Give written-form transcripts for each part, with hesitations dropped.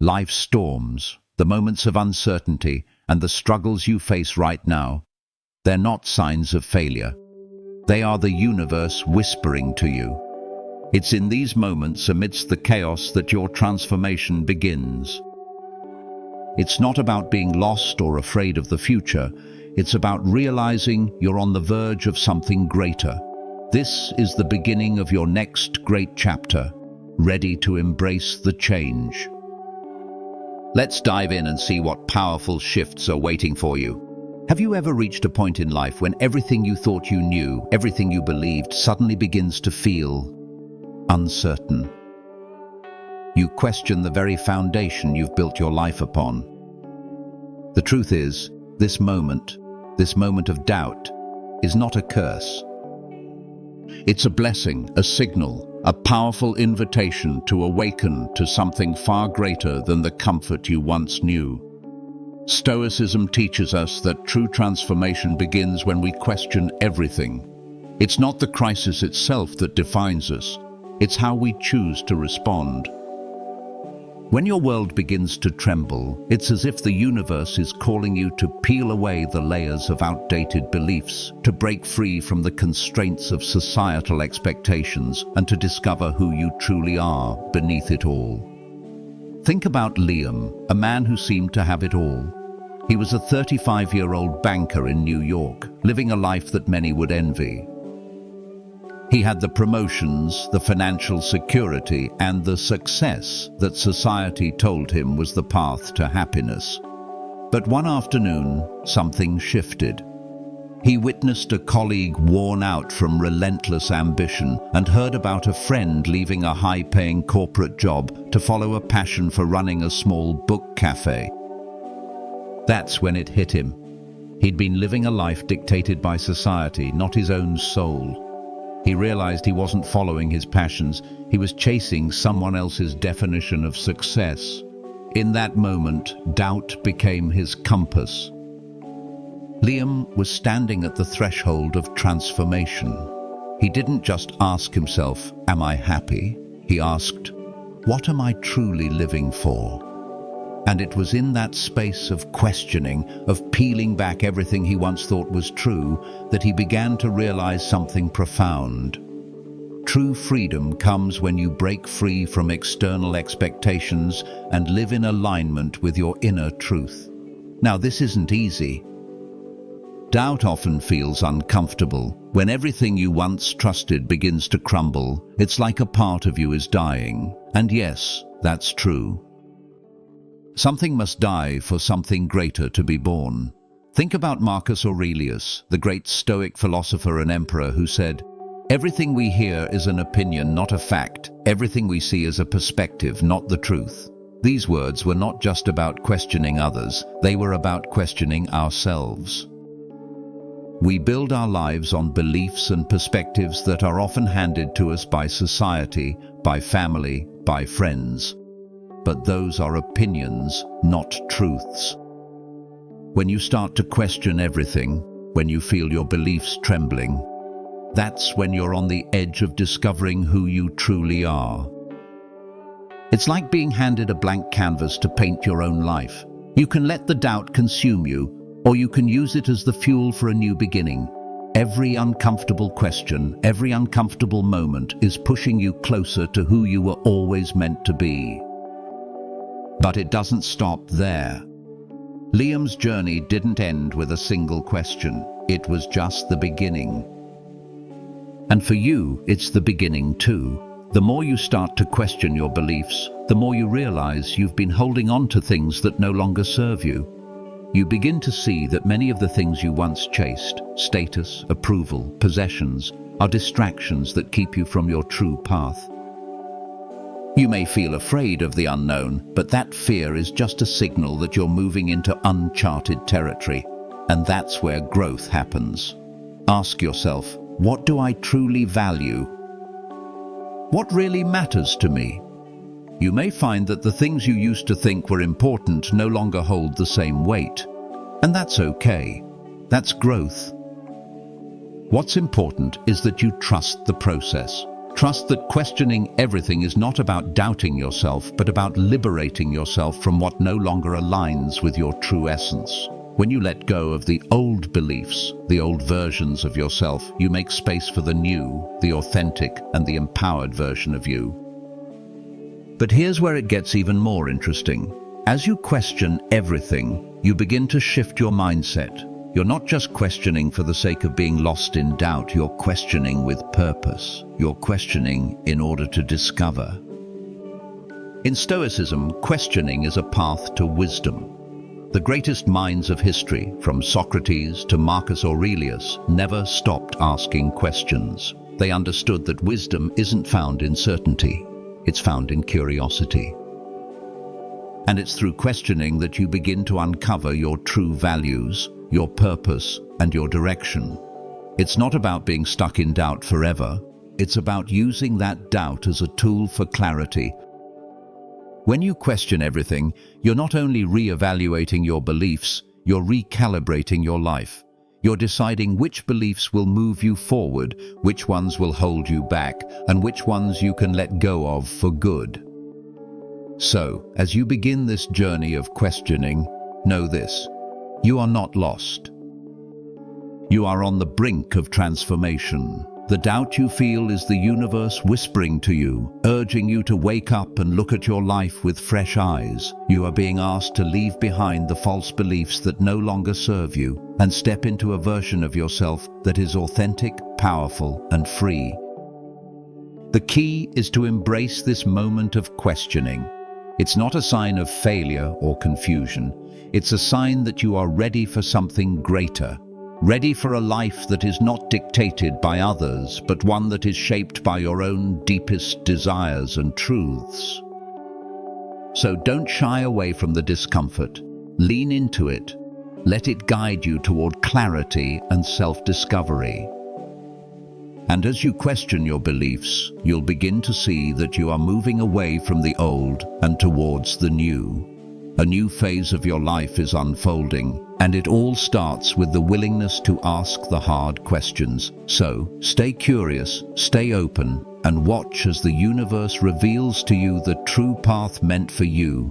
Life's storms, the moments of uncertainty, and the struggles you face right now, they're not signs of failure. They are the universe whispering to you. It's in these moments, amidst the chaos, that your transformation begins. It's not about being lost or afraid of the future. It's about realizing you're on the verge of something greater. This is the beginning of your next great chapter, ready to embrace the change. Let's dive in and see what powerful shifts are waiting for you. Have you ever reached a point in life when everything you thought you knew, everything you believed, suddenly begins to feel uncertain? You question the very foundation you've built your life upon. The truth is, this moment of doubt, is not a curse. It's a blessing, a signal, a powerful invitation to awaken to something far greater than the comfort you once knew. Stoicism teaches us that true transformation begins when we question everything. It's not the crisis itself that defines us, it's how we choose to respond. When your world begins to tremble, it's as if the universe is calling you to peel away the layers of outdated beliefs, to break free from the constraints of societal expectations, and to discover who you truly are beneath it all. Think about Liam, a man who seemed to have it all. He was a 35-year-old banker in New York, living a life that many would envy. He had the promotions, the financial security, and the success that society told him was the path to happiness. But one afternoon, something shifted. He witnessed a colleague worn out from relentless ambition and heard about a friend leaving a high-paying corporate job to follow a passion for running a small book cafe. That's when it hit him. He'd been living a life dictated by society, not his own soul. He realized he wasn't following his passions, he was chasing someone else's definition of success. In that moment, doubt became his compass. Liam was standing at the threshold of transformation. He didn't just ask himself, "Am I happy?" He asked, "What am I truly living for?" And it was in that space of questioning, of peeling back everything he once thought was true, that he began to realize something profound. True freedom comes when you break free from external expectations and live in alignment with your inner truth. Now, this isn't easy. Doubt often feels uncomfortable. When everything you once trusted begins to crumble, it's like a part of you is dying. And yes, that's true. Something must die for something greater to be born. Think about Marcus Aurelius, the great Stoic philosopher and emperor, who said, "Everything we hear is an opinion, not a fact. Everything we see is a perspective, not the truth." These words were not just about questioning others, they were about questioning ourselves. We build our lives on beliefs and perspectives that are often handed to us by society, by family, by friends. But those are opinions, not truths. When you start to question everything, when you feel your beliefs trembling, that's when you're on the edge of discovering who you truly are. It's like being handed a blank canvas to paint your own life. You can let the doubt consume you, or you can use it as the fuel for a new beginning. Every uncomfortable question, every uncomfortable moment is pushing you closer to who you were always meant to be. But it doesn't stop there. Liam's journey didn't end with a single question. It was just the beginning. And for you, it's the beginning too. The more you start to question your beliefs, the more you realize you've been holding on to things that no longer serve you. You begin to see that many of the things you once chased, status, approval, possessions, are distractions that keep you from your true path. You may feel afraid of the unknown, but that fear is just a signal that you're moving into uncharted territory, and that's where growth happens. Ask yourself, what do I truly value? What really matters to me? You may find that the things you used to think were important no longer hold the same weight. And that's okay. That's growth. What's important is that you trust the process. Trust that questioning everything is not about doubting yourself, but about liberating yourself from what no longer aligns with your true essence. When you let go of the old beliefs, the old versions of yourself, you make space for the new, the authentic, and the empowered version of you. But here's where it gets even more interesting. As you question everything, you begin to shift your mindset. You're not just questioning for the sake of being lost in doubt, you're questioning with purpose. You're questioning in order to discover. In Stoicism, questioning is a path to wisdom. The greatest minds of history, from Socrates to Marcus Aurelius, never stopped asking questions. They understood that wisdom isn't found in certainty, it's found in curiosity. And it's through questioning that you begin to uncover your true values, your purpose, and your direction. It's not about being stuck in doubt forever. It's about using that doubt as a tool for clarity. When you question everything, you're not only re-evaluating your beliefs, you're recalibrating your life. You're deciding which beliefs will move you forward, which ones will hold you back, and which ones you can let go of for good. So, as you begin this journey of questioning, know this: you are not lost. You are on the brink of transformation. The doubt you feel is the universe whispering to you, urging you to wake up and look at your life with fresh eyes. You are being asked to leave behind the false beliefs that no longer serve you and step into a version of yourself that is authentic, powerful, and free. The key is to embrace this moment of questioning. It's not a sign of failure or confusion. It's a sign that you are ready for something greater. Ready for a life that is not dictated by others, but one that is shaped by your own deepest desires and truths. So don't shy away from the discomfort. Lean into it. Let it guide you toward clarity and self-discovery. And as you question your beliefs, you'll begin to see that you are moving away from the old and towards the new. A new phase of your life is unfolding, and it all starts with the willingness to ask the hard questions. So, stay curious, stay open, and watch as the universe reveals to you the true path meant for you.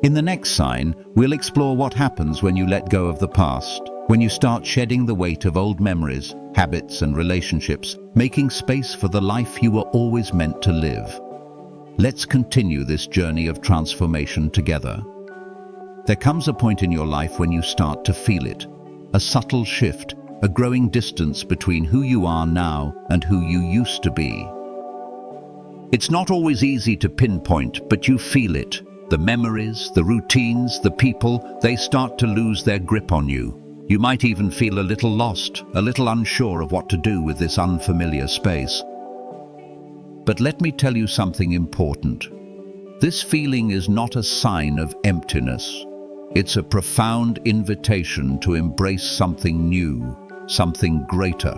In the next sign, we'll explore what happens when you let go of the past, when you start shedding the weight of old memories, habits, and relationships, making space for the life you were always meant to live. Let's continue this journey of transformation together. There comes a point in your life when you start to feel it. A subtle shift, a growing distance between who you are now and who you used to be. It's not always easy to pinpoint, but you feel it. The memories, the routines, the people, they start to lose their grip on you. You might even feel a little lost, a little unsure of what to do with this unfamiliar space. But let me tell you something important. This feeling is not a sign of emptiness. It's a profound invitation to embrace something new, something greater.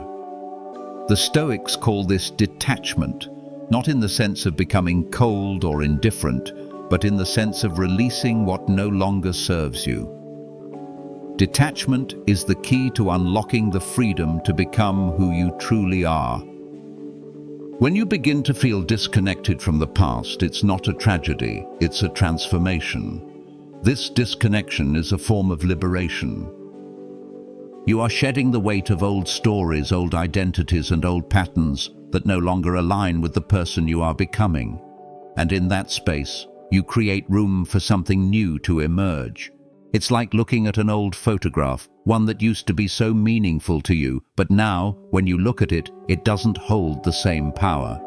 The Stoics call this detachment, not in the sense of becoming cold or indifferent, but in the sense of releasing what no longer serves you. Detachment is the key to unlocking the freedom to become who you truly are. When you begin to feel disconnected from the past, it's not a tragedy, it's a transformation. This disconnection is a form of liberation. You are shedding the weight of old stories, old identities, and old patterns that no longer align with the person you are becoming. And in that space, you create room for something new to emerge. It's like looking at an old photograph, one that used to be so meaningful to you, but now, when you look at it, it doesn't hold the same power.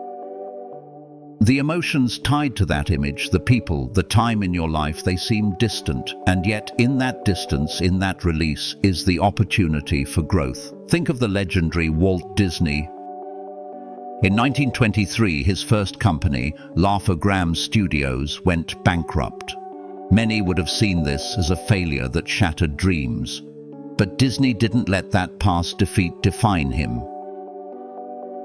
The emotions tied to that image, the people, the time in your life, they seem distant, and yet in that distance, in that release, is the opportunity for growth. Think of the legendary Walt Disney. In 1923, his first company, Laugh-O-Gram Studios, went bankrupt. Many would have seen this as a failure that shattered dreams. But Disney didn't let that past defeat define him.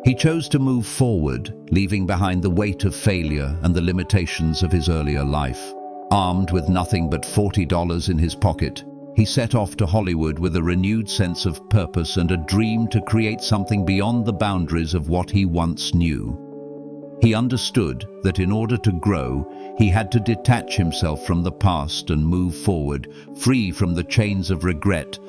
He chose to move forward, leaving behind the weight of failure and the limitations of his earlier life. Armed with nothing but $40 in his pocket, He set off to Hollywood with a renewed sense of purpose and a dream to create something beyond the boundaries of what he once knew. He understood that in order to grow, he had to detach himself from the past and move forward, free from the chains of regret.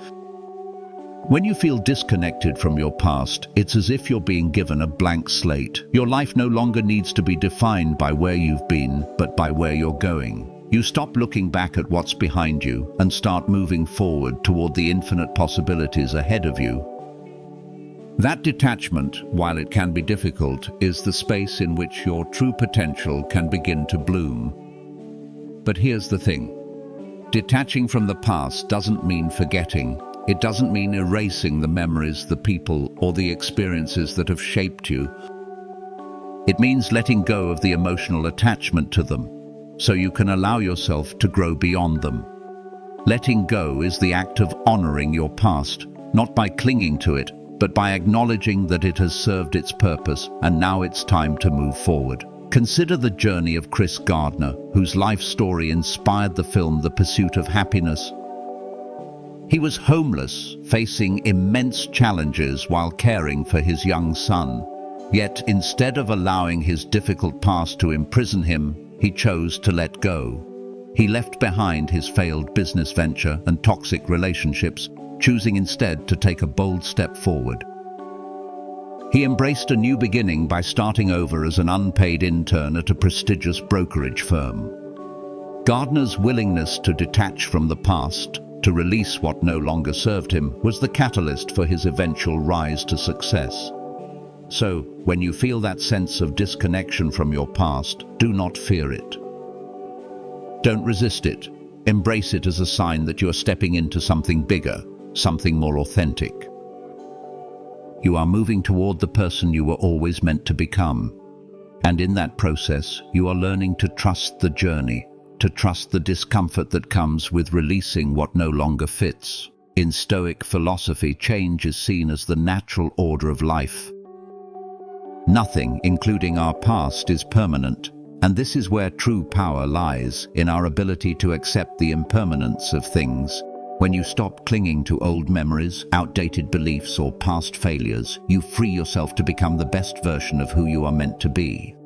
When you feel disconnected from your past, it's as if you're being given a blank slate. Your life no longer needs to be defined by where you've been, but by where you're going. You stop looking back at what's behind you and start moving forward toward the infinite possibilities ahead of you. That detachment, while it can be difficult, is the space in which your true potential can begin to bloom. But here's the thing. Detaching from the past doesn't mean forgetting. It doesn't mean erasing the memories, the people, or the experiences that have shaped you. It means letting go of the emotional attachment to them, so you can allow yourself to grow beyond them. Letting go is the act of honoring your past, not by clinging to it, but by acknowledging that it has served its purpose and now it's time to move forward. Consider the journey of Chris Gardner, whose life story inspired the film The Pursuit of Happiness. He was homeless, facing immense challenges while caring for his young son. Yet, instead of allowing his difficult past to imprison him, he chose to let go. He left behind his failed business venture and toxic relationships, choosing instead to take a bold step forward. He embraced a new beginning by starting over as an unpaid intern at a prestigious brokerage firm. Gardner's willingness to detach from the past, to release what no longer served him, was the catalyst for his eventual rise to success. So, when you feel that sense of disconnection from your past, do not fear it. Don't resist it. Embrace it as a sign that you are stepping into something bigger, something more authentic. You are moving toward the person you were always meant to become. And in that process, you are learning to trust the journey, to trust the discomfort that comes with releasing what no longer fits. In Stoic philosophy, change is seen as the natural order of life. Nothing, including our past, is permanent, and this is where true power lies, in our ability to accept the impermanence of things. When you stop clinging to old memories, outdated beliefs, or past failures, you free yourself to become the best version of who you are meant to be.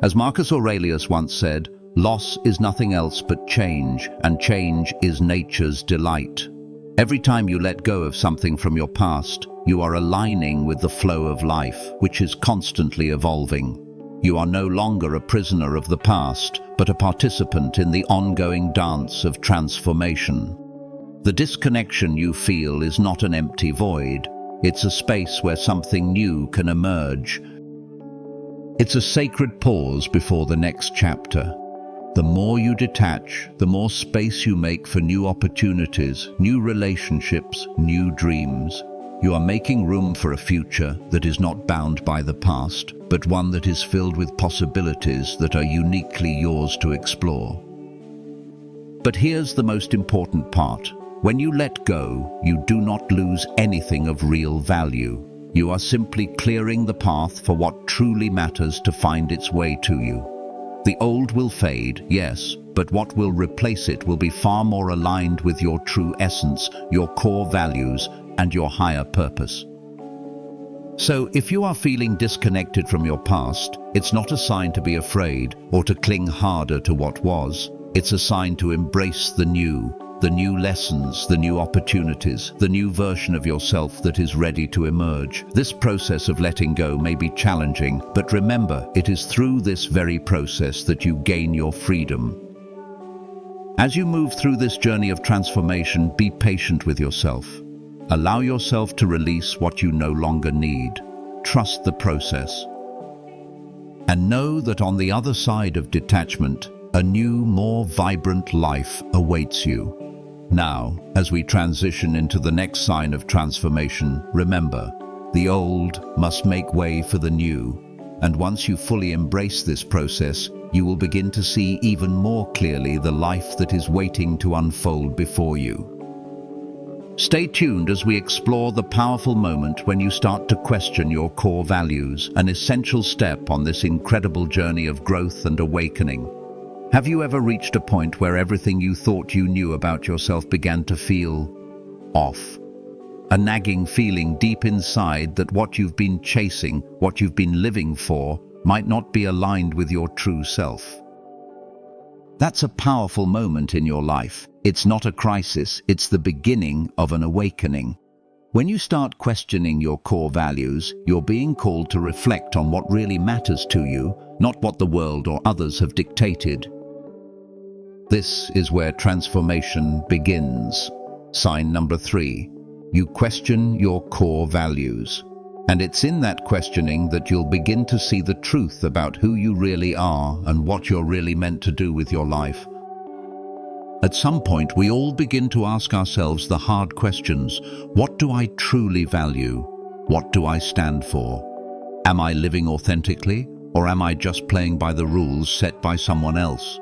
As Marcus Aurelius once said, loss is nothing else but change, and change is nature's delight. Every time you let go of something from your past, you are aligning with the flow of life, which is constantly evolving. You are no longer a prisoner of the past, but a participant in the ongoing dance of transformation. The disconnection you feel is not an empty void. It's a space where something new can emerge. It's a sacred pause before the next chapter. The more you detach, the more space you make for new opportunities, new relationships, new dreams. You are making room for a future that is not bound by the past, but one that is filled with possibilities that are uniquely yours to explore. But here's the most important part. When you let go, you do not lose anything of real value. You are simply clearing the path for what truly matters to find its way to you. The old will fade, yes, but what will replace it will be far more aligned with your true essence, your core values, and your higher purpose. So, if you are feeling disconnected from your past, it's not a sign to be afraid or to cling harder to what was. It's a sign to embrace the new lessons, the new opportunities, the new version of yourself that is ready to emerge. This process of letting go may be challenging, but remember, it is through this very process that you gain your freedom. As you move through this journey of transformation, be patient with yourself. Allow yourself to release what you no longer need. Trust the process. And know that on the other side of detachment, a new, more vibrant life awaits you. Now, as we transition into the next sign of transformation, remember, the old must make way for the new. And once you fully embrace this process, you will begin to see even more clearly the life that is waiting to unfold before you. Stay tuned as we explore the powerful moment when you start to question your core values, an essential step on this incredible journey of growth and awakening. Have you ever reached a point where everything you thought you knew about yourself began to feel off? A nagging feeling deep inside that what you've been chasing, what you've been living for, might not be aligned with your true self. That's a powerful moment in your life. It's not a crisis, it's the beginning of an awakening. When you start questioning your core values, you're being called to reflect on what really matters to you, not what the world or others have dictated. This is where transformation begins. Sign number 3. You question your core values. And it's in that questioning that you'll begin to see the truth about who you really are and what you're really meant to do with your life. At some point, we all begin to ask ourselves the hard questions. What do I truly value? What do I stand for? Am I living authentically, or am I just playing by the rules set by someone else?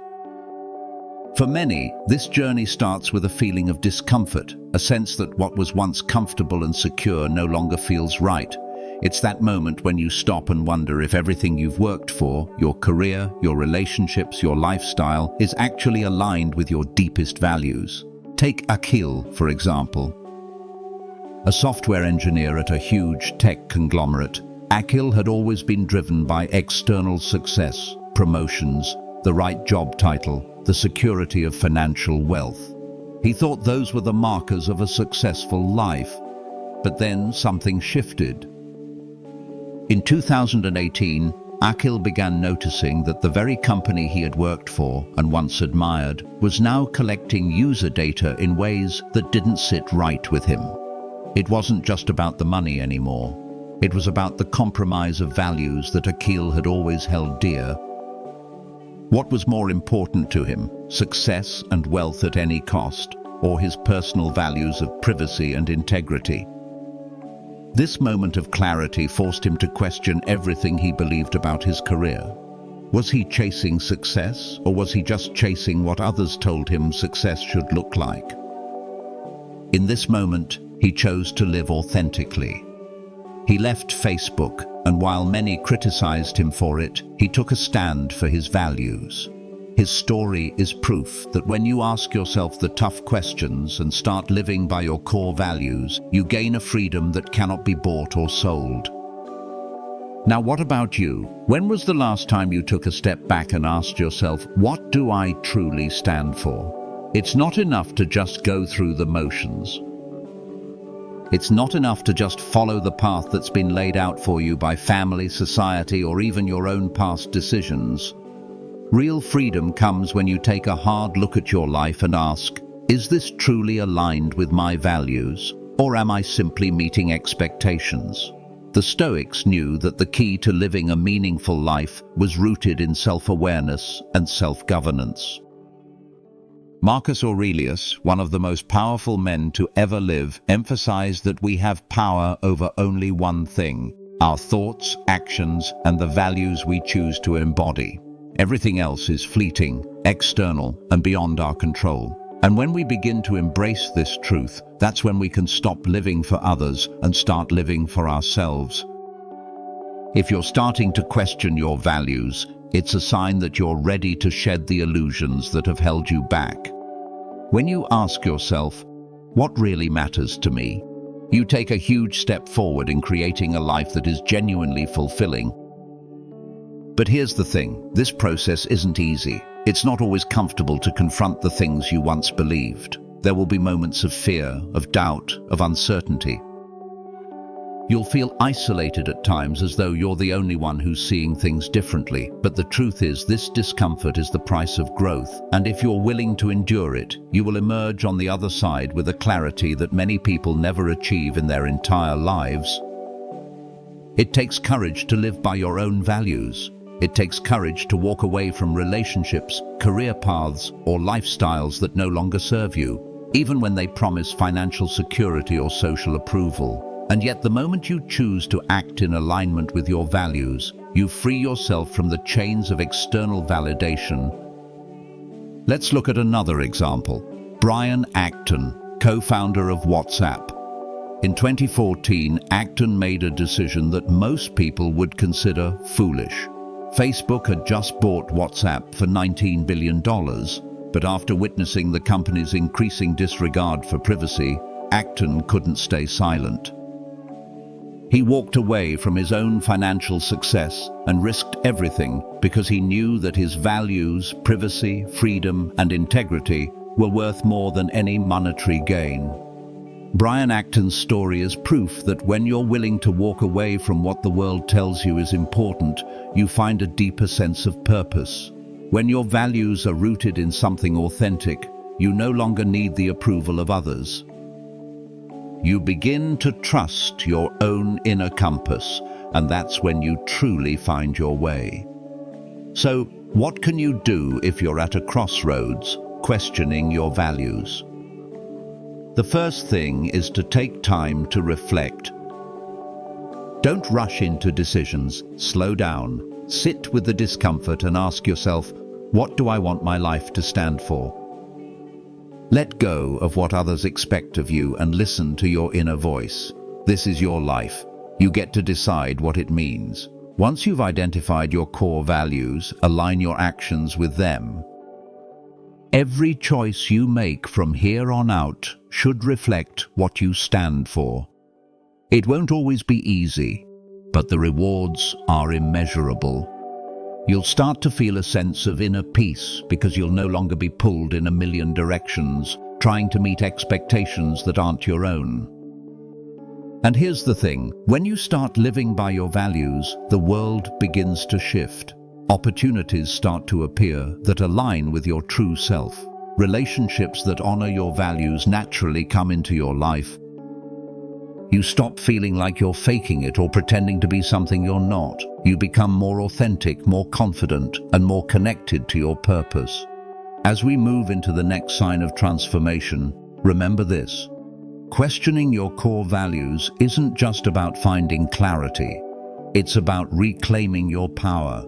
For many, this journey starts with a feeling of discomfort, a sense that what was once comfortable and secure no longer feels right. It's that moment when you stop and wonder if everything you've worked for, your career, your relationships, your lifestyle, is actually aligned with your deepest values. Take Akil, for example. A software engineer at a huge tech conglomerate, Akil had always been driven by external success, promotions, the right job title, the security of financial wealth. He thought those were the markers of a successful life. But then something shifted. In 2018, Akil began noticing that the very company he had worked for and once admired was now collecting user data in ways that didn't sit right with him. It wasn't just about the money anymore. It was about the compromise of values that Akil had always held dear. What was more important to him, success and wealth at any cost, or his personal values of privacy and integrity? This moment of clarity forced him to question everything he believed about his career. Was he chasing success, or was he just chasing what others told him success should look like? In this moment, he chose to live authentically. He left Facebook, and while many criticized him for it, he took a stand for his values. His story is proof that when you ask yourself the tough questions and start living by your core values, you gain a freedom that cannot be bought or sold. Now, what about you? When was the last time you took a step back and asked yourself, what do I truly stand for? It's not enough to just go through the motions. It's not enough to just follow the path that's been laid out for you by family, society, or even your own past decisions. Real freedom comes when you take a hard look at your life and ask, is this truly aligned with my values, or am I simply meeting expectations? The Stoics knew that the key to living a meaningful life was rooted in self-awareness and self-governance. Marcus Aurelius, one of the most powerful men to ever live, emphasized that we have power over only one thing: our thoughts, actions, and the values we choose to embody. Everything else is fleeting, external, and beyond our control. And when we begin to embrace this truth, that's when we can stop living for others and start living for ourselves. If you're starting to question your values, it's a sign that you're ready to shed the illusions that have held you back. When you ask yourself, what really matters to me? You take a huge step forward in creating a life that is genuinely fulfilling. But here's the thing, this process isn't easy. It's not always comfortable to confront the things you once believed. There will be moments of fear, of doubt, of uncertainty. You'll feel isolated at times, as though you're the only one who's seeing things differently. But the truth is, this discomfort is the price of growth. And if you're willing to endure it, you will emerge on the other side with a clarity that many people never achieve in their entire lives. It takes courage to live by your own values. It takes courage to walk away from relationships, career paths, or lifestyles that no longer serve you, even when they promise financial security or social approval. And yet the moment you choose to act in alignment with your values, you free yourself from the chains of external validation. Let's look at another example. Brian Acton, co-founder of WhatsApp. In 2014, Acton made a decision that most people would consider foolish. Facebook had just bought WhatsApp for $19 billion, but after witnessing the company's increasing disregard for privacy, Acton couldn't stay silent. He walked away from his own financial success and risked everything because he knew that his values, privacy, freedom, and integrity were worth more than any monetary gain. Brian Acton's story is proof that when you're willing to walk away from what the world tells you is important, you find a deeper sense of purpose. When your values are rooted in something authentic, you no longer need the approval of others. You begin to trust your own inner compass, and that's when you truly find your way. So, what can you do if you're at a crossroads, questioning your values? The first thing is to take time to reflect. Don't rush into decisions, slow down, sit with the discomfort and ask yourself, what do I want my life to stand for? Let go of what others expect of you and listen to your inner voice. This is your life. You get to decide what it means. Once you've identified your core values, align your actions with them. Every choice you make from here on out should reflect what you stand for. It won't always be easy, but the rewards are immeasurable. You'll start to feel a sense of inner peace because you'll no longer be pulled in a million directions, trying to meet expectations that aren't your own. And here's the thing, when you start living by your values, the world begins to shift. Opportunities start to appear that align with your true self. Relationships that honor your values naturally come into your life. You stop feeling like you're faking it or pretending to be something you're not. You become more authentic, more confident, and more connected to your purpose. As we move into the next sign of transformation, remember this. Questioning your core values isn't just about finding clarity. It's about reclaiming your power.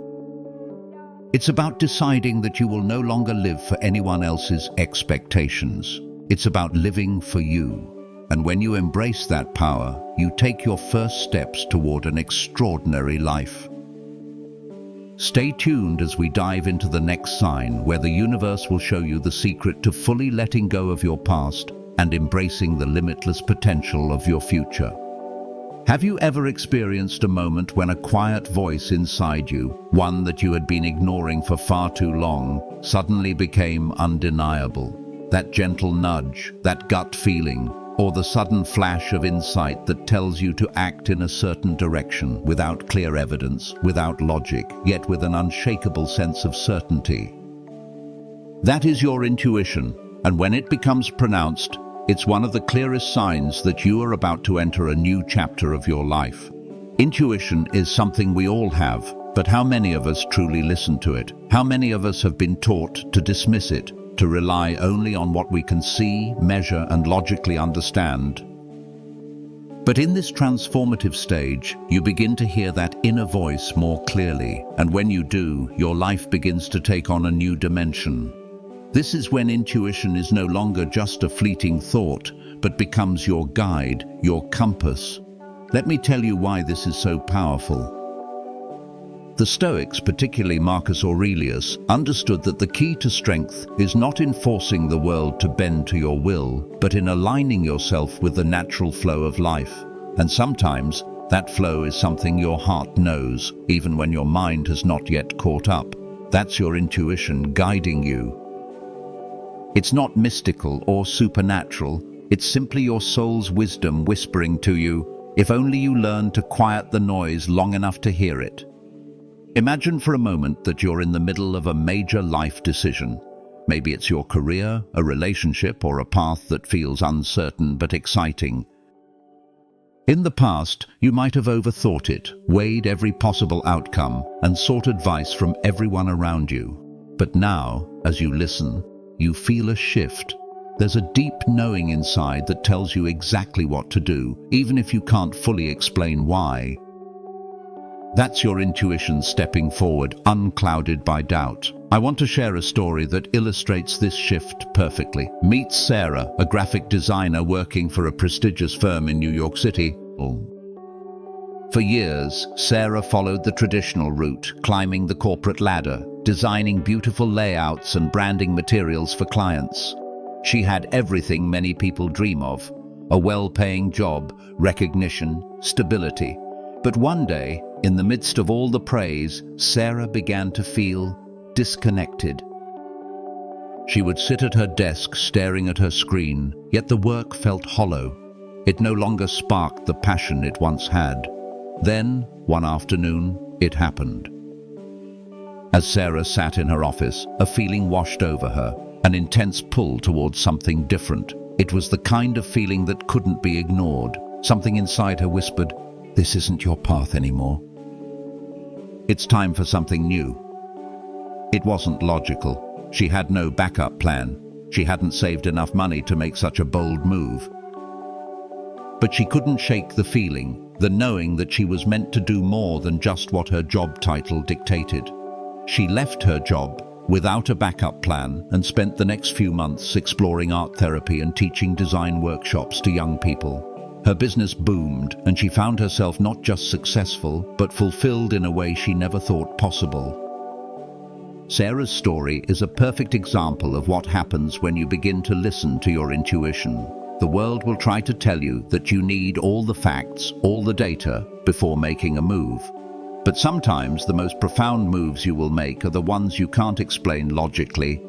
It's about deciding that you will no longer live for anyone else's expectations. It's about living for you. And when you embrace that power, you take your first steps toward an extraordinary life. Stay tuned as we dive into the next sign, where the universe will show you the secret to fully letting go of your past and embracing the limitless potential of your future. Have you ever experienced a moment when a quiet voice inside you, one that you had been ignoring for far too long, suddenly became undeniable? That gentle nudge, that gut feeling, or the sudden flash of insight that tells you to act in a certain direction without clear evidence, without logic, yet with an unshakable sense of certainty. That is your intuition, and when it becomes pronounced, it's one of the clearest signs that you are about to enter a new chapter of your life. Intuition is something we all have, but how many of us truly listen to it? How many of us have been taught to dismiss it, to rely only on what we can see, measure, and logically understand? But in this transformative stage, you begin to hear that inner voice more clearly, and when you do, your life begins to take on a new dimension. This is when intuition is no longer just a fleeting thought, but becomes your guide, your compass. Let me tell you why this is so powerful. The Stoics, particularly Marcus Aurelius, understood that the key to strength is not in forcing the world to bend to your will, but in aligning yourself with the natural flow of life. And sometimes, that flow is something your heart knows, even when your mind has not yet caught up. That's your intuition guiding you. It's not mystical or supernatural, it's simply your soul's wisdom whispering to you, if only you learn to quiet the noise long enough to hear it. Imagine for a moment that you're in the middle of a major life decision. Maybe it's your career, a relationship, or a path that feels uncertain but exciting. In the past, you might have overthought it, weighed every possible outcome, and sought advice from everyone around you. But now, as you listen, you feel a shift. There's a deep knowing inside that tells you exactly what to do, even if you can't fully explain why. That's your intuition stepping forward, unclouded by doubt. I want to share a story that illustrates this shift perfectly. Meet Sarah, a graphic designer working for a prestigious firm in New York City. For years, Sarah followed the traditional route, climbing the corporate ladder, designing beautiful layouts and branding materials for clients. She had everything many people dream of: a well-paying job, recognition, stability. But one day, in the midst of all the praise, Sarah began to feel disconnected. She would sit at her desk staring at her screen, yet the work felt hollow. It no longer sparked the passion it once had. Then, one afternoon, it happened. As Sarah sat in her office, a feeling washed over her, an intense pull towards something different. It was the kind of feeling that couldn't be ignored. Something inside her whispered, "This isn't your path anymore. It's time for something new." It wasn't logical. She had no backup plan. She hadn't saved enough money to make such a bold move. But she couldn't shake the feeling, the knowing that she was meant to do more than just what her job title dictated. She left her job without a backup plan and spent the next few months exploring art therapy and teaching design workshops to young people. Her business boomed, and she found herself not just successful, but fulfilled in a way she never thought possible. Sarah's story is a perfect example of what happens when you begin to listen to your intuition. The world will try to tell you that you need all the facts, all the data, before making a move. But sometimes the most profound moves you will make are the ones you can't explain logically.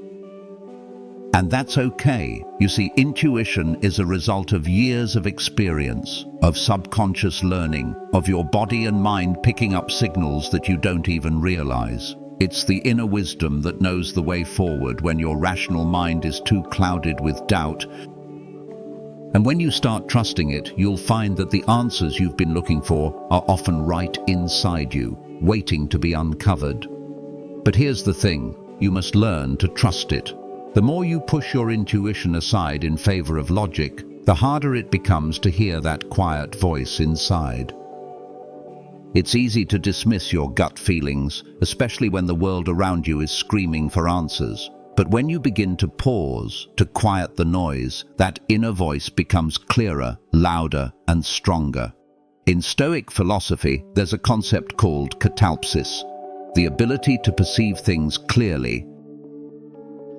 And that's okay. You see, intuition is a result of years of experience, of subconscious learning, of your body and mind picking up signals that you don't even realize. It's the inner wisdom that knows the way forward when your rational mind is too clouded with doubt. And when you start trusting it, you'll find that the answers you've been looking for are often right inside you, waiting to be uncovered. But here's the thing, you must learn to trust it. The more you push your intuition aside in favor of logic, the harder it becomes to hear that quiet voice inside. It's easy to dismiss your gut feelings, especially when the world around you is screaming for answers. But when you begin to pause, to quiet the noise, that inner voice becomes clearer, louder, and stronger. In Stoic philosophy, there's a concept called catalepsis, the ability to perceive things clearly.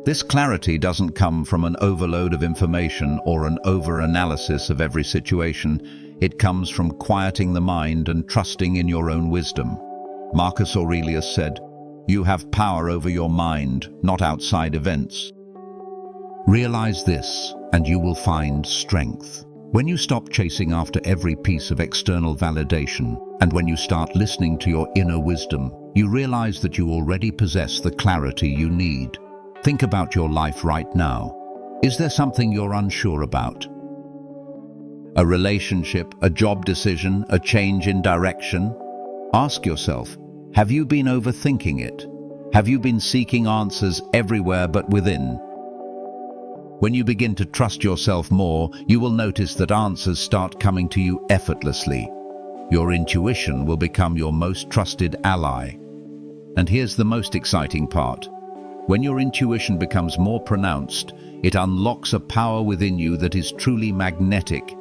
This clarity doesn't come from an overload of information or an over-analysis of every situation. It comes from quieting the mind and trusting in your own wisdom. Marcus Aurelius said, "You have power over your mind, not outside events." Realize this, and you will find strength. When you stop chasing after every piece of external validation, and when you start listening to your inner wisdom, you realize that you already possess the clarity you need. Think about your life right now. Is there something you're unsure about? A relationship, a job decision, a change in direction? Ask yourself, have you been overthinking it? Have you been seeking answers everywhere but within? When you begin to trust yourself more, you will notice that answers start coming to you effortlessly. Your intuition will become your most trusted ally. And here's the most exciting part. When your intuition becomes more pronounced, it unlocks a power within you that is truly magnetic.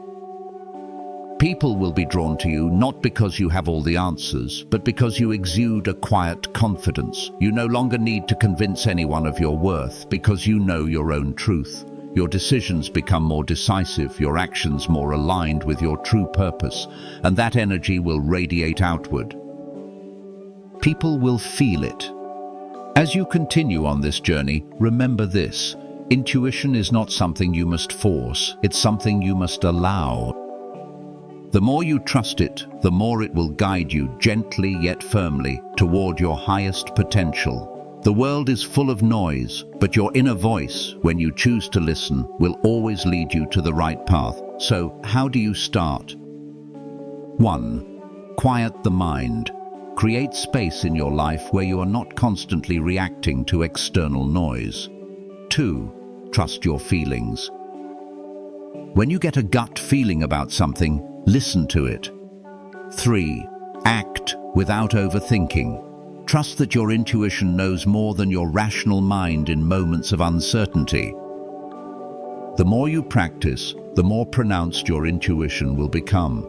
People will be drawn to you not because you have all the answers, but because you exude a quiet confidence. You no longer need to convince anyone of your worth because you know your own truth. Your decisions become more decisive, your actions more aligned with your true purpose, and that energy will radiate outward. People will feel it. As you continue on this journey, remember this: intuition is not something you must force, it's something you must allow. The more you trust it, the more it will guide you gently yet firmly toward your highest potential. The world is full of noise, but your inner voice, when you choose to listen, will always lead you to the right path. So, how do you start? 1. Quiet the mind. Create space in your life where you are not constantly reacting to external noise. 2. Trust your feelings. When you get a gut feeling about something, listen to it. 3. Act without overthinking. Trust that your intuition knows more than your rational mind in moments of uncertainty. The more you practice, the more pronounced your intuition will become.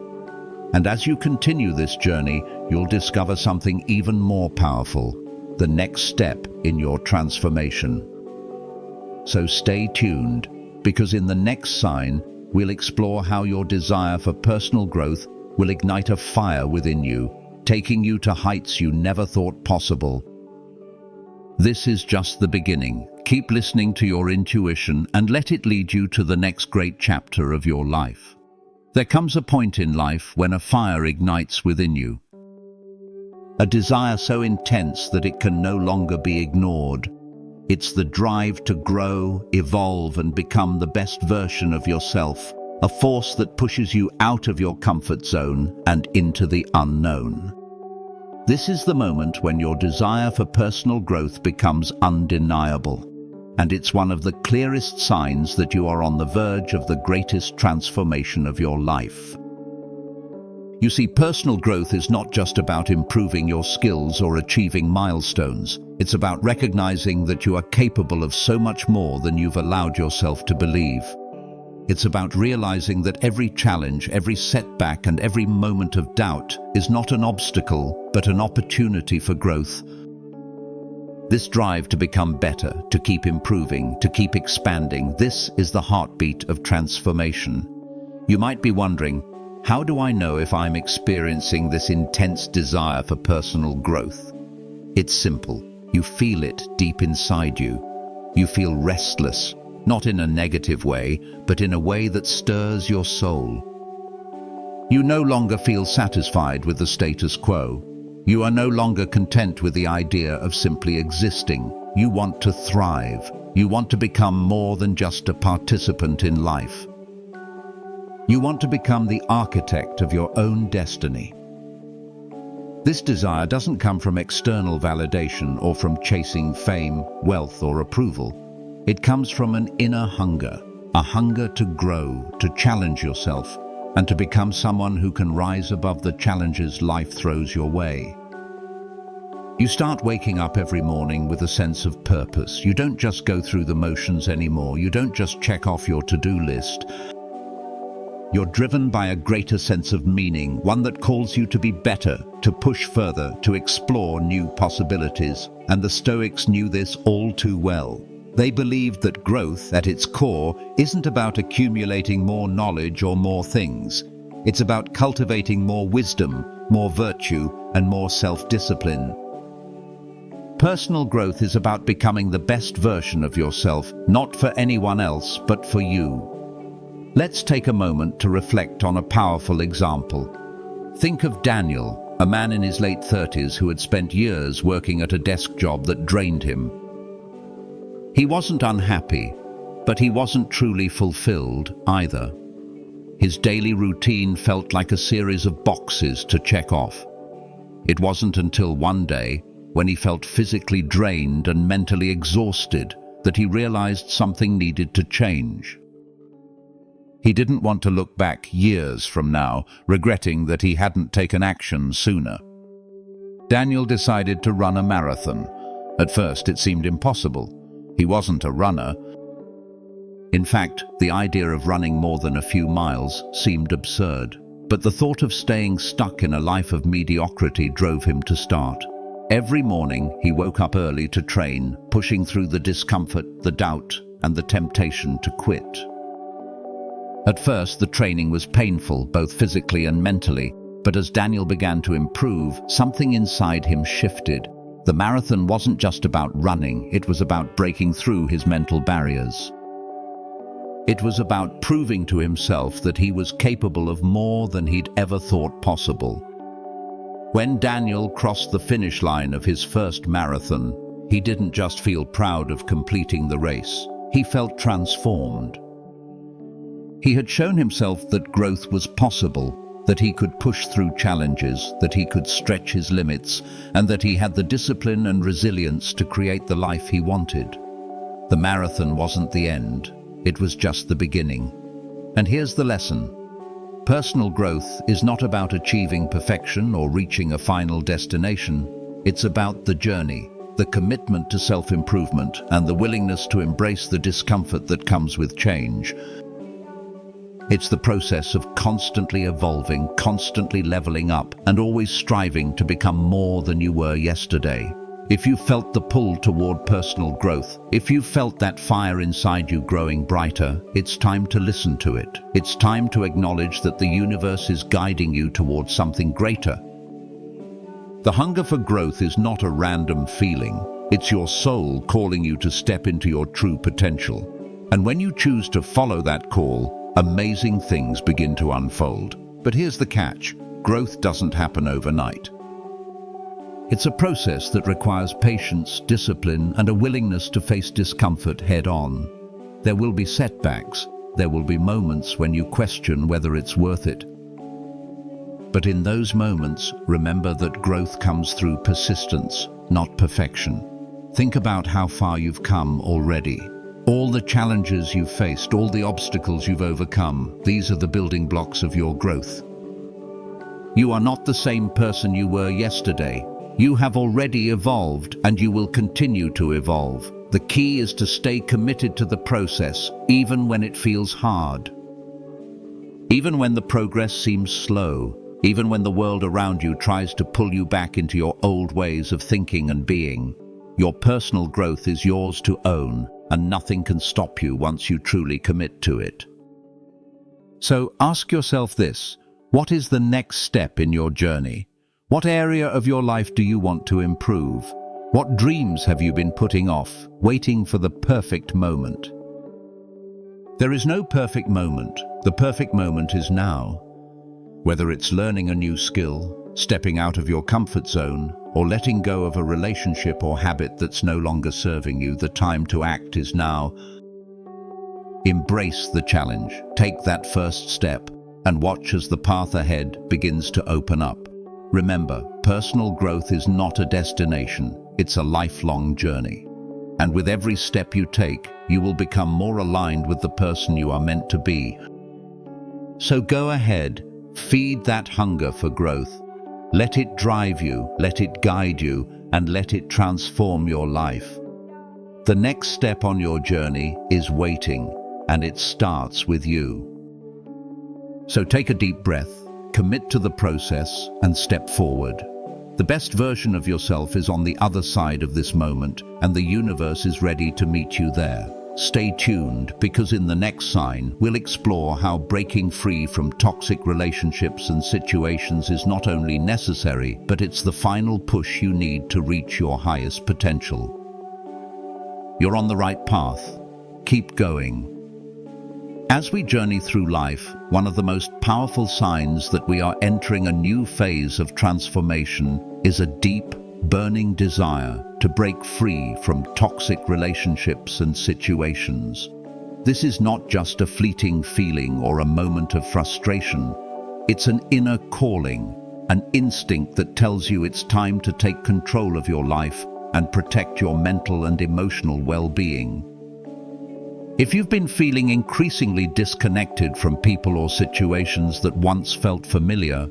And as you continue this journey, you'll discover something even more powerful, the next step in your transformation. So stay tuned, because in the next sign, we'll explore how your desire for personal growth will ignite a fire within you, taking you to heights you never thought possible. This is just the beginning. Keep listening to your intuition and let it lead you to the next great chapter of your life. There comes a point in life when a fire ignites within you. A desire so intense that it can no longer be ignored. It's the drive to grow, evolve, and become the best version of yourself, a force that pushes you out of your comfort zone and into the unknown. This is the moment when your desire for personal growth becomes undeniable, and it's one of the clearest signs that you are on the verge of the greatest transformation of your life. You see, personal growth is not just about improving your skills or achieving milestones. It's about recognizing that you are capable of so much more than you've allowed yourself to believe. It's about realizing that every challenge, every setback, and every moment of doubt is not an obstacle, but an opportunity for growth. This drive to become better, to keep improving, to keep expanding, this is the heartbeat of transformation. You might be wondering, how do I know if I'm experiencing this intense desire for personal growth? It's simple. You feel it deep inside you. You feel restless. Not in a negative way, but in a way that stirs your soul. You no longer feel satisfied with the status quo. You are no longer content with the idea of simply existing. You want to thrive. You want to become more than just a participant in life. You want to become the architect of your own destiny. This desire doesn't come from external validation or from chasing fame, wealth, or approval. It comes from an inner hunger, a hunger to grow, to challenge yourself, and to become someone who can rise above the challenges life throws your way. You start waking up every morning with a sense of purpose. You don't just go through the motions anymore. You don't just check off your to-do list. You're driven by a greater sense of meaning, one that calls you to be better, to push further, to explore new possibilities. And the Stoics knew this all too well. They believed that growth, at its core, isn't about accumulating more knowledge or more things. It's about cultivating more wisdom, more virtue, and more self-discipline. Personal growth is about becoming the best version of yourself, not for anyone else, but for you. Let's take a moment to reflect on a powerful example. Think of Daniel, a man in his late 30s who had spent years working at a desk job that drained him. He wasn't unhappy, but he wasn't truly fulfilled either. His daily routine felt like a series of boxes to check off. It wasn't until one day, when he felt physically drained and mentally exhausted, that he realized something needed to change. He didn't want to look back years from now, regretting that he hadn't taken action sooner. Daniel decided to run a marathon. At first, it seemed impossible. He wasn't a runner. In fact, the idea of running more than a few miles seemed absurd. But the thought of staying stuck in a life of mediocrity drove him to start. Every morning, he woke up early to train, pushing through the discomfort, the doubt, and the temptation to quit. At first, the training was painful, both physically and mentally, but as Daniel began to improve, something inside him shifted. The marathon wasn't just about running, it was about breaking through his mental barriers. It was about proving to himself that he was capable of more than he'd ever thought possible. When Daniel crossed the finish line of his first marathon, he didn't just feel proud of completing the race, he felt transformed. He had shown himself that growth was possible, that he could push through challenges, that he could stretch his limits, and that he had the discipline and resilience to create the life he wanted. The marathon wasn't the end, it was just the beginning. And here's the lesson. Personal growth is not about achieving perfection or reaching a final destination. It's about the journey, the commitment to self-improvement, and the willingness to embrace the discomfort that comes with change. It's the process of constantly evolving, constantly leveling up, and always striving to become more than you were yesterday. If you felt the pull toward personal growth, if you felt that fire inside you growing brighter, it's time to listen to it. It's time to acknowledge that the universe is guiding you towards something greater. The hunger for growth is not a random feeling. It's your soul calling you to step into your true potential. And when you choose to follow that call, amazing things begin to unfold. But here's the catch: growth doesn't happen overnight. It's a process that requires patience, discipline, and a willingness to face discomfort head-on. There will be setbacks. There will be moments when you question whether it's worth it. But in those moments, remember that growth comes through persistence, not perfection. Think about how far you've come already. All the challenges you've faced, all the obstacles you've overcome, these are the building blocks of your growth. You are not the same person you were yesterday. You have already evolved, and you will continue to evolve. The key is to stay committed to the process, even when it feels hard. Even when the progress seems slow, even when the world around you tries to pull you back into your old ways of thinking and being, your personal growth is yours to own, and nothing can stop you once you truly commit to it. So ask yourself this: what is the next step in your journey? What area of your life do you want to improve? What dreams have you been putting off, waiting for the perfect moment? There is no perfect moment. The perfect moment is now. Whether it's learning a new skill, stepping out of your comfort zone, or letting go of a relationship or habit that's no longer serving you, the time to act is now. Embrace the challenge, take that first step, and watch as the path ahead begins to open up. Remember, personal growth is not a destination, it's a lifelong journey. And with every step you take, you will become more aligned with the person you are meant to be. So go ahead, feed that hunger for growth. Let it drive you, let it guide you, and let it transform your life. The next step on your journey is waiting, and it starts with you. So take a deep breath, commit to the process, and step forward. The best version of yourself is on the other side of this moment, and the universe is ready to meet you there. Stay tuned, because in the next sign, we'll explore how breaking free from toxic relationships and situations is not only necessary, but it's the final push you need to reach your highest potential. You're on the right path. Keep going. As we journey through life, one of the most powerful signs that we are entering a new phase of transformation is a deep, burning desire to break free from toxic relationships and situations. This is not just a fleeting feeling or a moment of frustration. It's an inner calling, an instinct that tells you it's time to take control of your life and protect your mental and emotional well-being. If you've been feeling increasingly disconnected from people or situations that once felt familiar,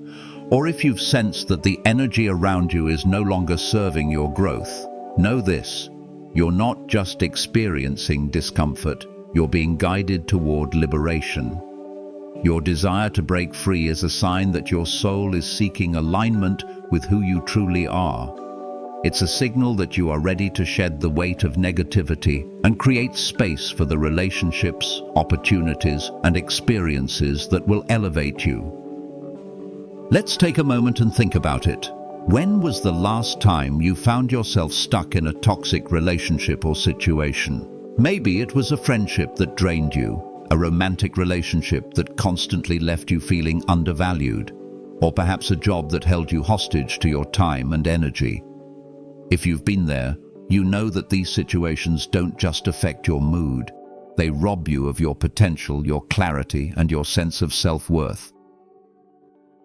or if you've sensed that the energy around you is no longer serving your growth, know this: you're not just experiencing discomfort, you're being guided toward liberation. Your desire to break free is a sign that your soul is seeking alignment with who you truly are. It's a signal that you are ready to shed the weight of negativity and create space for the relationships, opportunities, and experiences that will elevate you. Let's take a moment and think about it. When was the last time you found yourself stuck in a toxic relationship or situation? Maybe it was a friendship that drained you, a romantic relationship that constantly left you feeling undervalued, or perhaps a job that held you hostage to your time and energy. If you've been there, you know that these situations don't just affect your mood. They rob you of your potential, your clarity, and your sense of self-worth.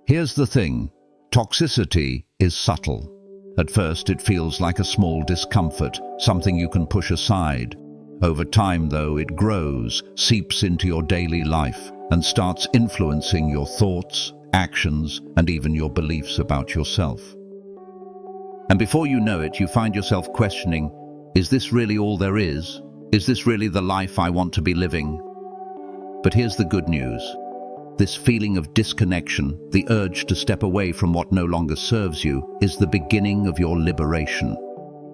Here's the thing: toxicity is subtle. At first, it feels like a small discomfort, something you can push aside. Over time, though, it grows, seeps into your daily life, and starts influencing your thoughts, actions, and even your beliefs about yourself. And before you know it, you find yourself questioning, is this really all there is? Is this really the life I want to be living? But here's the good news. This feeling of disconnection, the urge to step away from what no longer serves you, is the beginning of your liberation.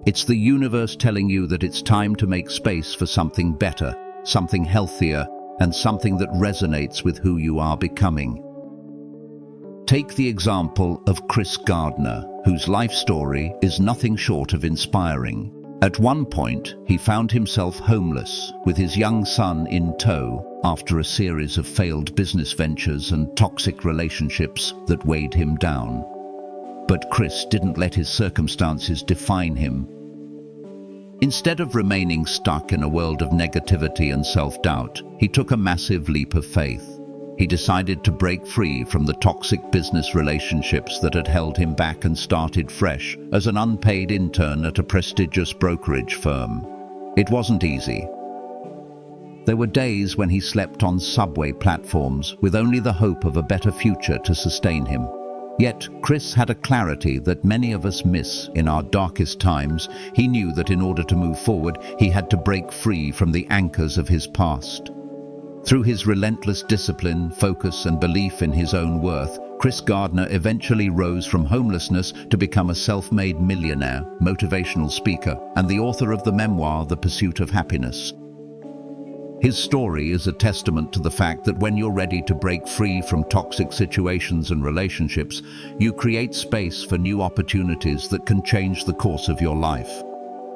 It's the universe telling you that it's time to make space for something better, something healthier, and something that resonates with who you are becoming. Take the example of Chris Gardner, whose life story is nothing short of inspiring. At one point, he found himself homeless, with his young son in tow, after a series of failed business ventures and toxic relationships that weighed him down. But Chris didn't let his circumstances define him. Instead of remaining stuck in a world of negativity and self-doubt, he took a massive leap of faith. He decided to break free from the toxic business relationships that had held him back and started fresh as an unpaid intern at a prestigious brokerage firm. It wasn't easy. There were days when he slept on subway platforms with only the hope of a better future to sustain him. Yet, Chris had a clarity that many of us miss in our darkest times. He knew that in order to move forward, he had to break free from the anchors of his past. Through his relentless discipline, focus, and belief in his own worth, Chris Gardner eventually rose from homelessness to become a self-made millionaire, motivational speaker, and the author of the memoir, The Pursuit of Happiness. His story is a testament to the fact that when you're ready to break free from toxic situations and relationships, you create space for new opportunities that can change the course of your life.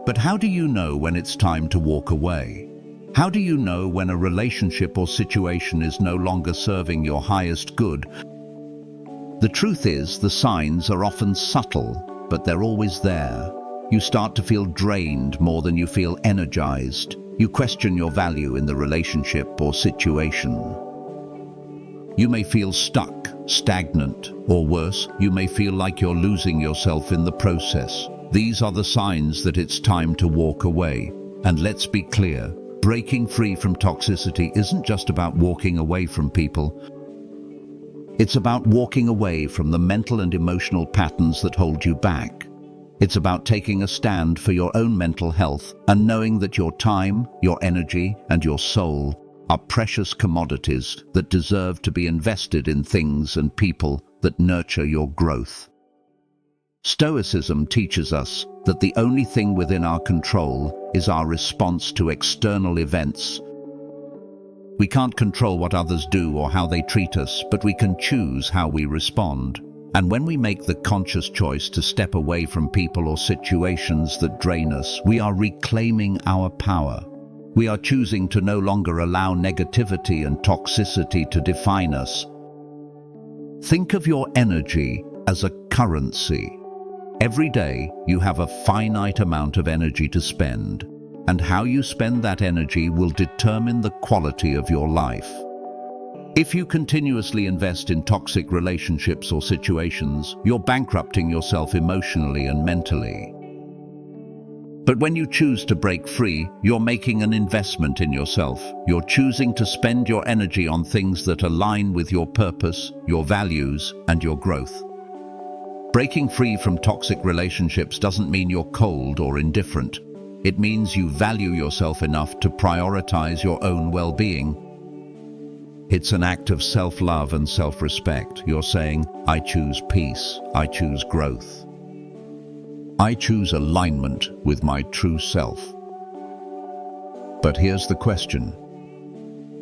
But how do you know when it's time to walk away? How do you know when a relationship or situation is no longer serving your highest good? The truth is, the signs are often subtle, but they're always there. You start to feel drained more than you feel energized. You question your value in the relationship or situation. You may feel stuck, stagnant, or worse, you may feel like you're losing yourself in the process. These are the signs that it's time to walk away. And let's be clear, breaking free from toxicity isn't just about walking away from people. It's about walking away from the mental and emotional patterns that hold you back. It's about taking a stand for your own mental health and knowing that your time, your energy, and your soul are precious commodities that deserve to be invested in things and people that nurture your growth. Stoicism teaches us that the only thing within our control is our response to external events. We can't control what others do or how they treat us, but we can choose how we respond. And when we make the conscious choice to step away from people or situations that drain us, we are reclaiming our power. We are choosing to no longer allow negativity and toxicity to define us. Think of your energy as a currency. Every day, you have a finite amount of energy to spend, and how you spend that energy will determine the quality of your life. If you continuously invest in toxic relationships or situations, you're bankrupting yourself emotionally and mentally. But when you choose to break free, you're making an investment in yourself. You're choosing to spend your energy on things that align with your purpose, your values, and your growth. Breaking free from toxic relationships doesn't mean you're cold or indifferent. It means you value yourself enough to prioritize your own well-being. It's an act of self-love and self-respect. You're saying, I choose peace, I choose growth. I choose alignment with my true self. But here's the question.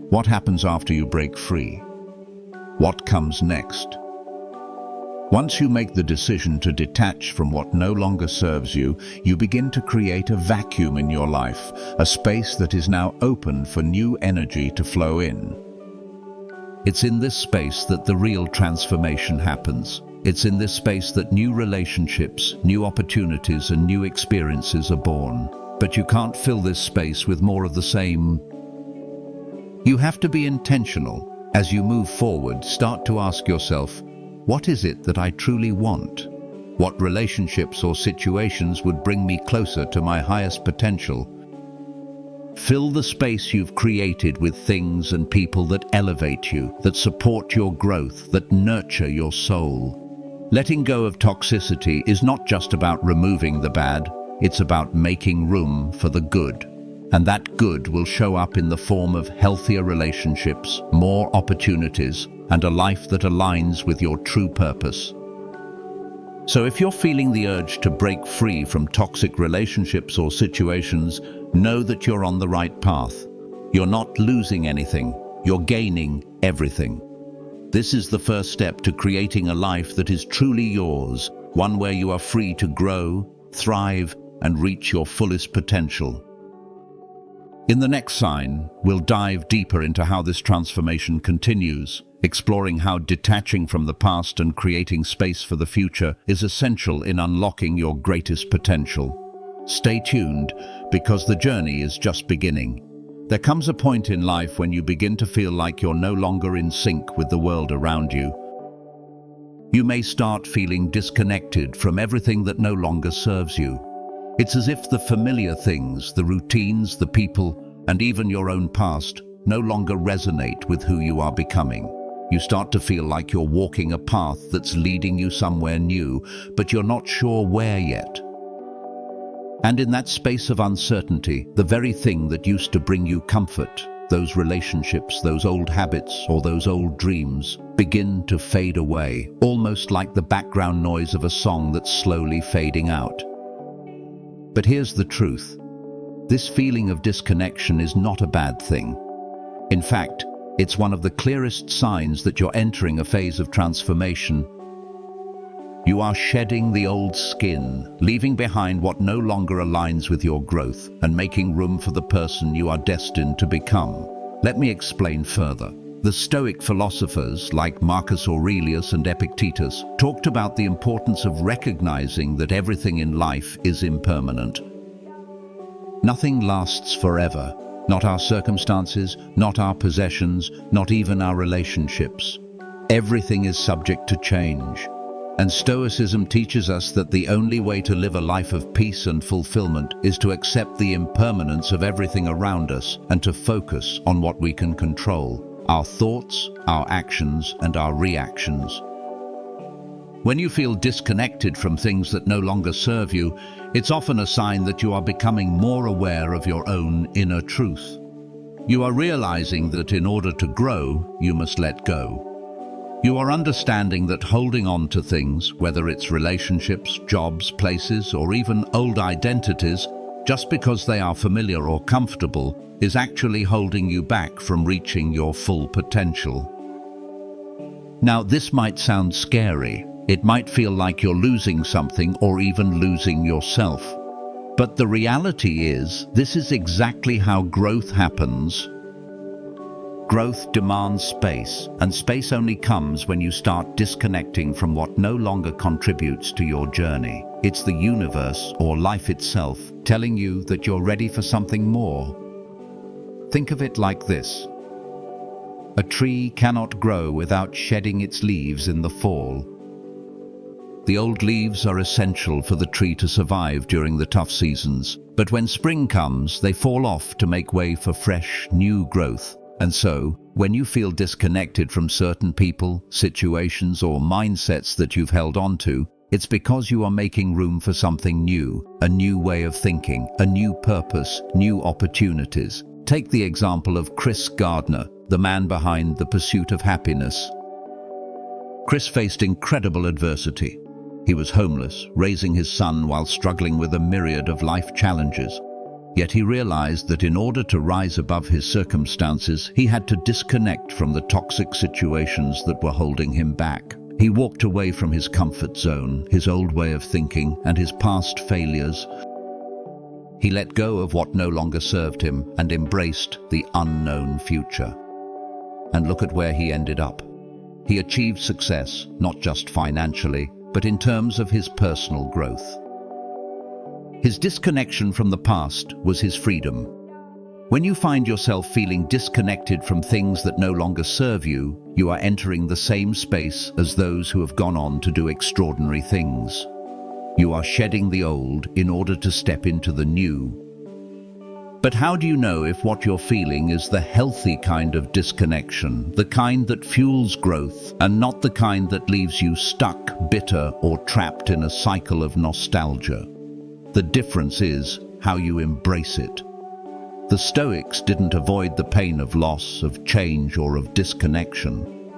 What happens after you break free? What comes next? Once you make the decision to detach from what no longer serves you, you begin to create a vacuum in your life, a space that is now open for new energy to flow in. It's in this space that the real transformation happens. It's in this space that new relationships, new opportunities, and new experiences are born. But you can't fill this space with more of the same. You have to be intentional. As you move forward, start to ask yourself, what is it that I truly want? What relationships or situations would bring me closer to my highest potential? Fill the space you've created with things and people that elevate you, that support your growth, that nurture your soul. Letting go of toxicity is not just about removing the bad, it's about making room for the good. And that good will show up in the form of healthier relationships, more opportunities, and a life that aligns with your true purpose. So if you're feeling the urge to break free from toxic relationships or situations, know that you're on the right path. You're not losing anything, you're gaining everything. This is the first step to creating a life that is truly yours, one where you are free to grow, thrive, and reach your fullest potential. In the next sign, we'll dive deeper into how this transformation continues, exploring how detaching from the past and creating space for the future is essential in unlocking your greatest potential. Stay tuned, because the journey is just beginning. There comes a point in life when you begin to feel like you're no longer in sync with the world around you. You may start feeling disconnected from everything that no longer serves you. It's as if the familiar things, the routines, the people, and even your own past no longer resonate with who you are becoming. You start to feel like you're walking a path that's leading you somewhere new, but you're not sure where yet. And in that space of uncertainty, the very thing that used to bring you comfort, those relationships, those old habits, or those old dreams, begin to fade away, almost like the background noise of a song that's slowly fading out. But here's the truth. This feeling of disconnection is not a bad thing. In fact, it's one of the clearest signs that you're entering a phase of transformation. You are shedding the old skin, leaving behind what no longer aligns with your growth, and making room for the person you are destined to become. Let me explain further. The Stoic philosophers, like Marcus Aurelius and Epictetus, talked about the importance of recognizing that everything in life is impermanent. Nothing lasts forever. Not our circumstances, not our possessions, not even our relationships. Everything is subject to change. And Stoicism teaches us that the only way to live a life of peace and fulfillment is to accept the impermanence of everything around us and to focus on what we can control: our thoughts, our actions, and our reactions. When you feel disconnected from things that no longer serve you, it's often a sign that you are becoming more aware of your own inner truth. You are realizing that in order to grow, you must let go. You are understanding that holding on to things, whether it's relationships, jobs, places, or even old identities, just because they are familiar or comfortable, is actually holding you back from reaching your full potential. Now, this might sound scary. It might feel like you're losing something or even losing yourself. But the reality is, this is exactly how growth happens. Growth demands space, and space only comes when you start disconnecting from what no longer contributes to your journey. It's the universe, or life itself, telling you that you're ready for something more. Think of it like this. A tree cannot grow without shedding its leaves in the fall. The old leaves are essential for the tree to survive during the tough seasons, but when spring comes, they fall off to make way for fresh, new growth. And so, when you feel disconnected from certain people, situations, or mindsets that you've held on to, it's because you are making room for something new, a new way of thinking, a new purpose, new opportunities. Take the example of Chris Gardner, the man behind The Pursuit of Happiness. Chris faced incredible adversity. He was homeless, raising his son while struggling with a myriad of life challenges. Yet he realized that in order to rise above his circumstances, he had to disconnect from the toxic situations that were holding him back. He walked away from his comfort zone, his old way of thinking, and his past failures. He let go of what no longer served him and embraced the unknown future. And look at where he ended up. He achieved success, not just financially, but in terms of his personal growth. His disconnection from the past was his freedom. When you find yourself feeling disconnected from things that no longer serve you, you are entering the same space as those who have gone on to do extraordinary things. You are shedding the old in order to step into the new. But how do you know if what you're feeling is the healthy kind of disconnection, the kind that fuels growth, and not the kind that leaves you stuck, bitter, or trapped in a cycle of nostalgia? The difference is how you embrace it. The Stoics didn't avoid the pain of loss, of change, or of disconnection.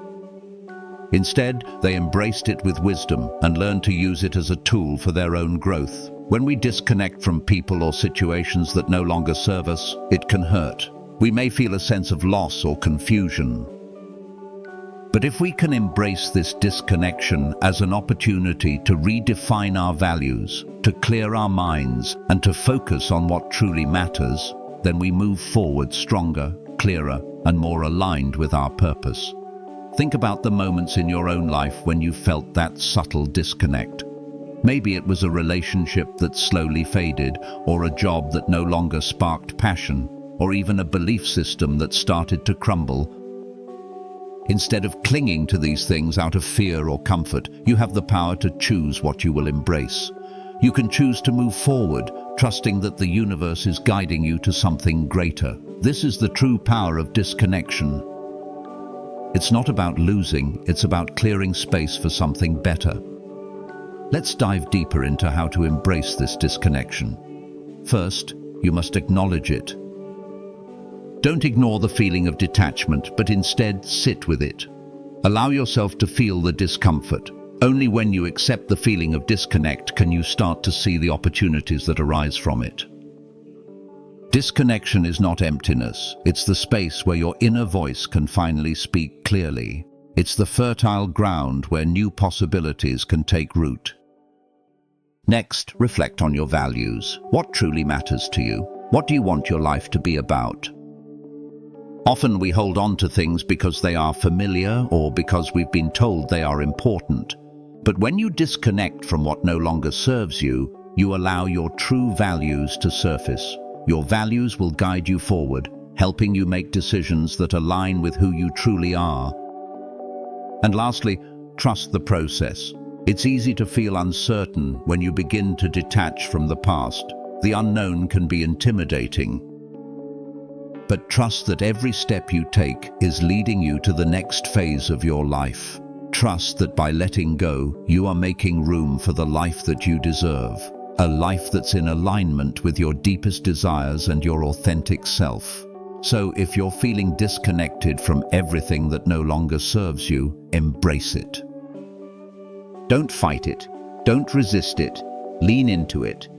Instead, they embraced it with wisdom and learned to use it as a tool for their own growth. When we disconnect from people or situations that no longer serve us, it can hurt. We may feel a sense of loss or confusion. But if we can embrace this disconnection as an opportunity to redefine our values, to clear our minds, and to focus on what truly matters, then we move forward stronger, clearer, and more aligned with our purpose. Think about the moments in your own life when you felt that subtle disconnect. Maybe it was a relationship that slowly faded, or a job that no longer sparked passion, or even a belief system that started to crumble. Instead of clinging to these things out of fear or comfort, you have the power to choose what you will embrace. You can choose to move forward, trusting that the universe is guiding you to something greater. This is the true power of disconnection. It's not about losing, it's about clearing space for something better. Let's dive deeper into how to embrace this disconnection. First, you must acknowledge it. Don't ignore the feeling of detachment, but instead sit with it. Allow yourself to feel the discomfort. Only when you accept the feeling of disconnect can you start to see the opportunities that arise from it. Disconnection is not emptiness. It's the space where your inner voice can finally speak clearly. It's the fertile ground where new possibilities can take root. Next, reflect on your values. What truly matters to you? What do you want your life to be about? Often we hold on to things because they are familiar or because we've been told they are important. But when you disconnect from what no longer serves you, you allow your true values to surface. Your values will guide you forward, helping you make decisions that align with who you truly are. And lastly, trust the process. It's easy to feel uncertain when you begin to detach from the past. The unknown can be intimidating. But trust that every step you take is leading you to the next phase of your life. Trust that by letting go, you are making room for the life that you deserve. A life that's in alignment with your deepest desires and your authentic self. So if you're feeling disconnected from everything that no longer serves you, embrace it. Don't fight it. Don't resist it. Lean into it.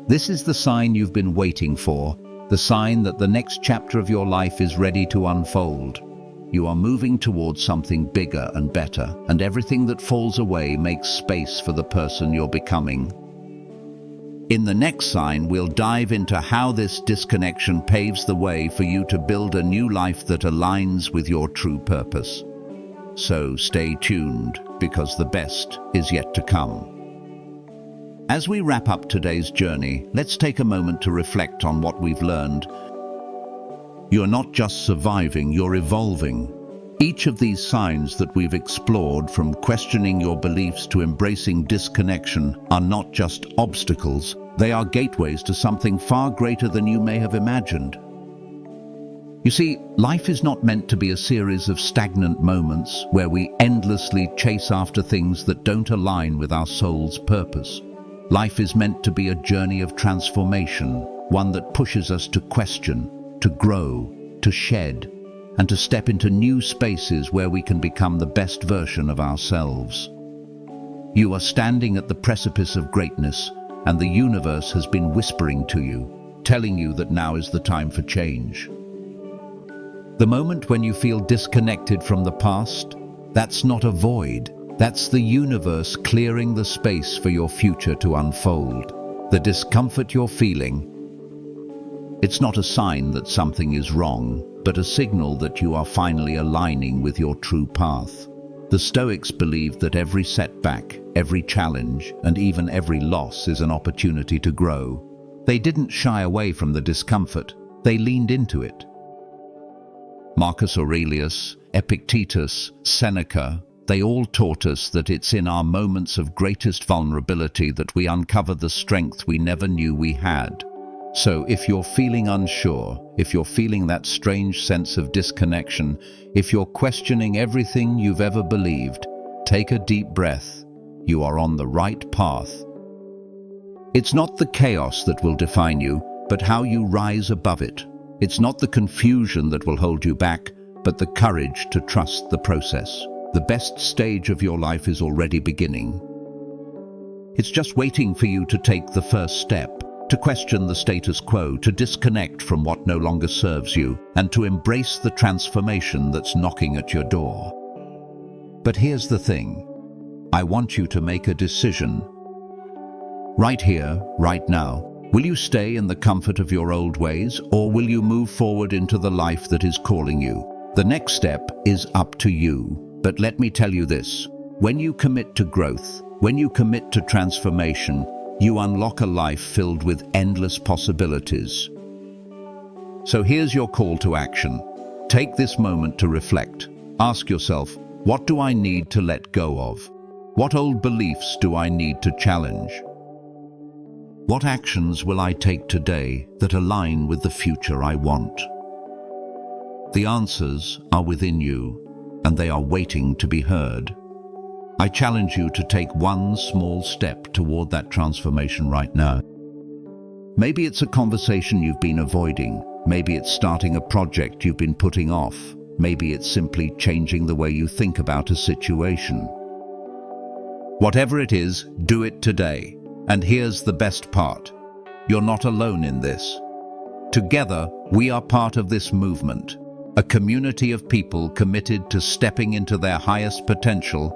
This is the sign you've been waiting for, the sign that the next chapter of your life is ready to unfold. You are moving towards something bigger and better, and everything that falls away makes space for the person you're becoming. In the next sign, we'll dive into how this disconnection paves the way for you to build a new life that aligns with your true purpose. So stay tuned, because the best is yet to come. As we wrap up today's journey, let's take a moment to reflect on what we've learned. You're not just surviving, you're evolving. Each of these signs that we've explored, from questioning your beliefs to embracing disconnection, are not just obstacles, they are gateways to something far greater than you may have imagined. You see, life is not meant to be a series of stagnant moments where we endlessly chase after things that don't align with our soul's purpose. Life is meant to be a journey of transformation, one that pushes us to question, to grow, to shed, and to step into new spaces where we can become the best version of ourselves. You are standing at the precipice of greatness, and the universe has been whispering to you, telling you that now is the time for change. The moment when you feel disconnected from the past, that's not a void. That's the universe clearing the space for your future to unfold. The discomfort you're feeling, it's not a sign that something is wrong, but a signal that you are finally aligning with your true path. The Stoics believed that every setback, every challenge, and even every loss is an opportunity to grow. They didn't shy away from the discomfort, they leaned into it. Marcus Aurelius, Epictetus, Seneca, they all taught us that it's in our moments of greatest vulnerability that we uncover the strength we never knew we had. So if you're feeling unsure, if you're feeling that strange sense of disconnection, if you're questioning everything you've ever believed, take a deep breath. You are on the right path. It's not the chaos that will define you, but how you rise above it. It's not the confusion that will hold you back, but the courage to trust the process. The best stage of your life is already beginning. It's just waiting for you to take the first step, to question the status quo, to disconnect from what no longer serves you, and to embrace the transformation that's knocking at your door. But here's the thing. I want you to make a decision. Right here, right now. Will you stay in the comfort of your old ways, or will you move forward into the life that is calling you? The next step is up to you. But let me tell you this. When you commit to growth, when you commit to transformation, you unlock a life filled with endless possibilities. So here's your call to action. Take this moment to reflect. Ask yourself, what do I need to let go of? What old beliefs do I need to challenge? What actions will I take today that align with the future I want? The answers are within you, and they are waiting to be heard. I challenge you to take one small step toward that transformation right now. Maybe it's a conversation you've been avoiding. Maybe it's starting a project you've been putting off. Maybe it's simply changing the way you think about a situation. Whatever it is, do it today. And here's the best part. You're not alone in this. Together, we are part of this movement, a community of people committed to stepping into their highest potential.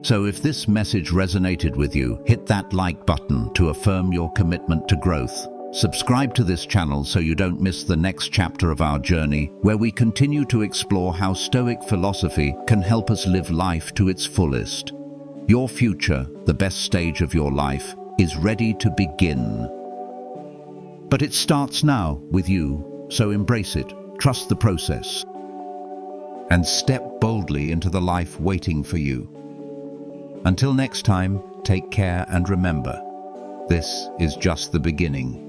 So if this message resonated with you, hit that like button to affirm your commitment to growth. Subscribe to this channel so you don't miss the next chapter of our journey, where we continue to explore how Stoic philosophy can help us live life to its fullest. Your future, the best stage of your life, is ready to begin. But it starts now with you, so embrace it, trust the process, and step boldly into the life waiting for you. Until next time, take care and remember, this is just the beginning.